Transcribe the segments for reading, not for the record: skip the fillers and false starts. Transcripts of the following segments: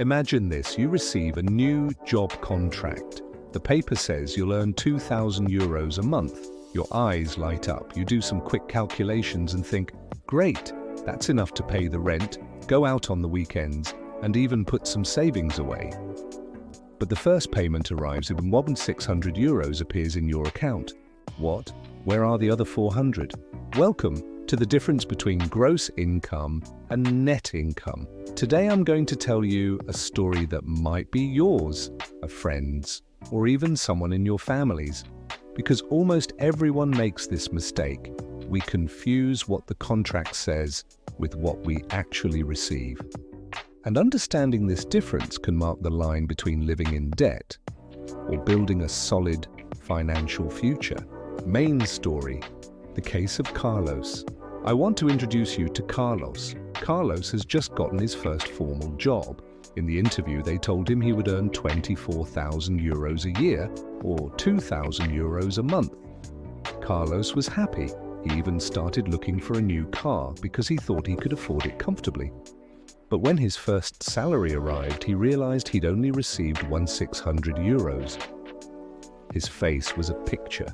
Imagine this, you receive a new job contract. The paper says you'll earn €2,000 a month. Your eyes light up, you do some quick calculations and think, great, that's enough to pay the rent, go out on the weekends, and even put some savings away. But the first payment arrives and €1,600 appears in your account. What? Where are the other 400? Welcome to the difference between gross income and net income. Today I'm going to tell you a story that might be yours, a friend's, or even someone in your family's. Because almost everyone makes this mistake. We confuse what the contract says with what we actually receive. And understanding this difference can mark the line between living in debt or building a solid financial future. Main story, the case of Carlos. I want to introduce you to Carlos. Carlos has just gotten his first formal job. In the interview, they told him he would earn €24,000 a year or €2,000 a month. Carlos was happy. He even started looking for a new car because he thought he could afford it comfortably. But when his first salary arrived, he realized he'd only received €1,600. His face was a picture.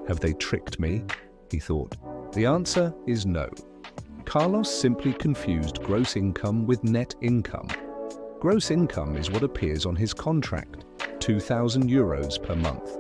Have they tricked me? He thought. The answer is no. Carlos simply confused gross income with net income. Gross income is what appears on his contract, €2,000 per month.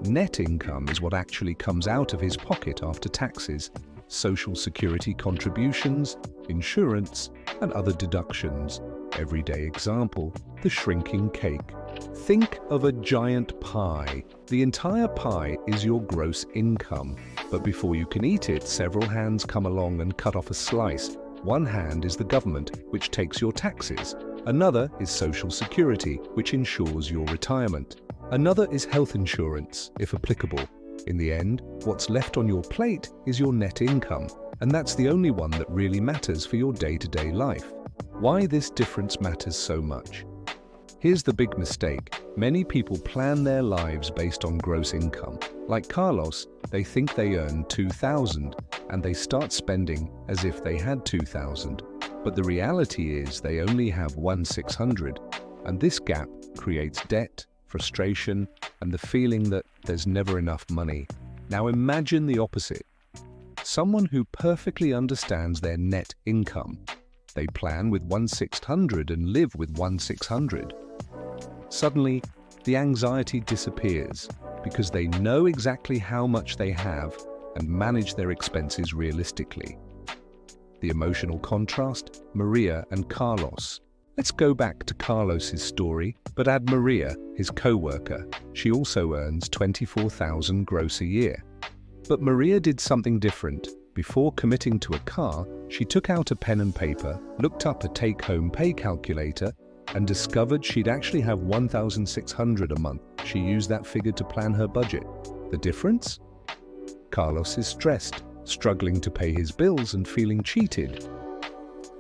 Net income is what actually comes out of his pocket after taxes, social security contributions, insurance, and other deductions. Everyday example, the shrinking cake. Think of a giant pie. The entire pie is your gross income. But before you can eat it, several hands come along and cut off a slice. One hand is the government, which takes your taxes. Another is Social Security, which ensures your retirement. Another is health insurance, if applicable. In the end, what's left on your plate is your net income, and that's the only one that really matters for your day-to-day life. Why this difference matters so much? Here's the big mistake. Many people plan their lives based on gross income. Like Carlos, they think they earn $2,000 and they start spending as if they had $2,000. But the reality is they only have $1,600, and this gap creates debt, frustration, and the feeling that there's never enough money. Now imagine the opposite. Someone who perfectly understands their net income. They plan with $1,600 and live with $1,600. Suddenly, the anxiety disappears because they know exactly how much they have and manage their expenses realistically. The emotional contrast, Maria and Carlos. Let's go back to Carlos's story, but add Maria, his co-worker. She also earns $24,000 gross a year. But Maria did something different. Before committing to a car, she took out a pen and paper, looked up a take-home pay calculator, and discovered she'd actually have $1,600 a month. She used that figure to plan her budget. The difference? Carlos is stressed, struggling to pay his bills and feeling cheated.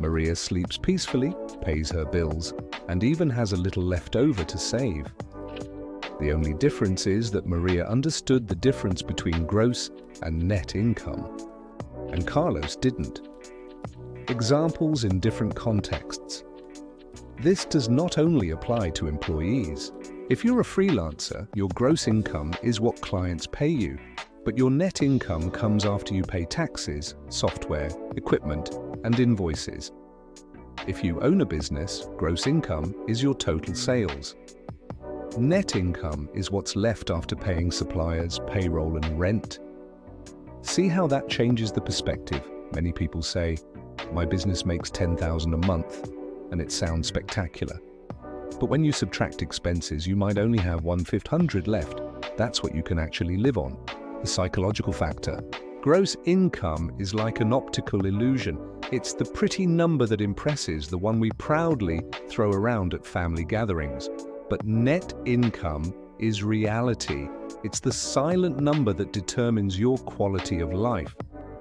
Maria sleeps peacefully, pays her bills, and even has a little left over to save. The only difference is that Maria understood the difference between gross and net income, and Carlos didn't. Examples in different contexts. This does not only apply to employees. If you're a freelancer, your gross income is what clients pay you, but your net income comes after you pay taxes, software, equipment, and invoices. If you own a business, gross income is your total sales. Net income is what's left after paying suppliers, payroll, and rent. See how that changes the perspective. Many people say, my business makes $10,000 a month, and it sounds spectacular. But when you subtract expenses, you might only have $1,500 left. That's what you can actually live on. The psychological factor. Gross income is like an optical illusion. It's the pretty number that impresses, the one we proudly throw around at family gatherings. But net income is reality. It's the silent number that determines your quality of life.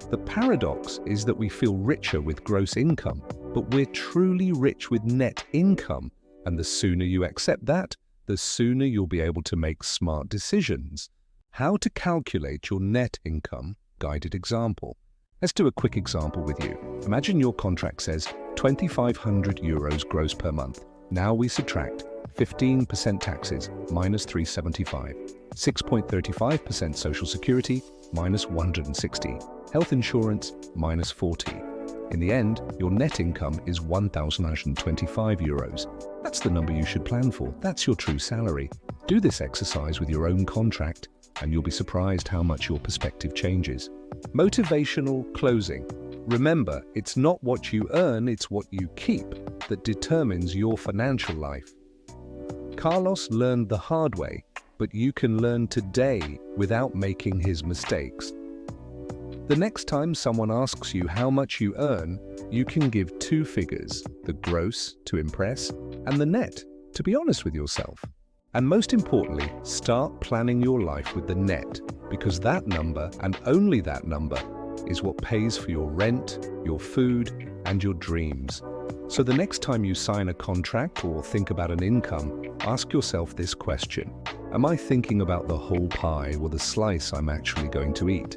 The paradox is that we feel richer with gross income, but we're truly rich with net income. And the sooner you accept that, the sooner you'll be able to make smart decisions. How to calculate your net income, guided example. Let's do a quick example with you. Imagine your contract says €2,500 gross per month. Now we subtract 15% taxes, minus 375, 6.35% social security, minus 160, health insurance, minus 40. In the end, your net income is €1,925. That's the number you should plan for. That's your true salary. Do this exercise with your own contract, and you'll be surprised how much your perspective changes. Motivational closing. Remember, it's not what you earn, it's what you keep that determines your financial life. Carlos learned the hard way, but you can learn today without making his mistakes. The next time someone asks you how much you earn, you can give two figures, the gross to impress and the net to be honest with yourself. And most importantly, start planning your life with the net, because that number, and only that number, is what pays for your rent, your food, and your dreams. So the next time you sign a contract or think about an income, ask yourself this question: am I thinking about the whole pie or the slice I'm actually going to eat?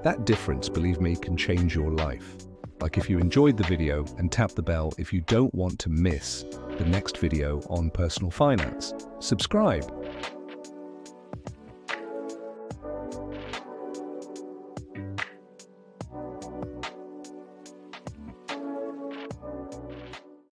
That difference, believe me, can change your life. Like if you enjoyed the video, and tap the bell if you don't want to miss the next video on personal finance. Subscribe